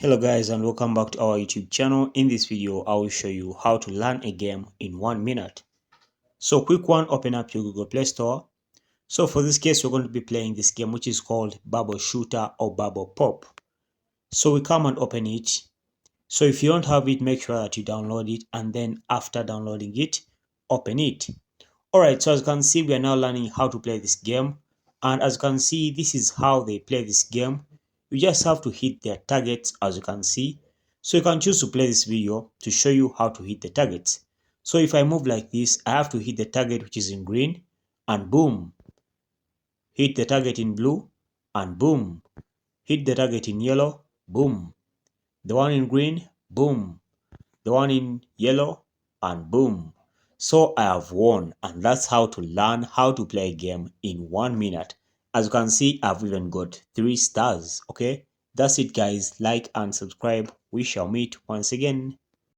Hello guys and welcome back to our YouTube channel. In this video I will show you how to learn a game in 1 minute. So quick one, open up your Google Play Store. So for this case we're going to be playing this game which is called Bubble Shooter or Bubble Pop. So we come and open it. So if you don't have it, make sure that you download it, and then after downloading it, open it. Alright, so as you can see we are now learning how to play this game, and as you can see this is how they play this game. You just have to hit their targets as you can see. So you can choose to play this video to show you how to hit the targets. So if I move like this, I have to hit the target which is in green and boom. Hit the target in blue and boom. Hit the target in yellow, boom. The one in green, boom. The one in yellow and boom. So I have won, and that's how to learn how to play a game in 1 minute. As you can see, I've even got 3 stars. Okay, that's it guys. Like and subscribe. We shall meet once again.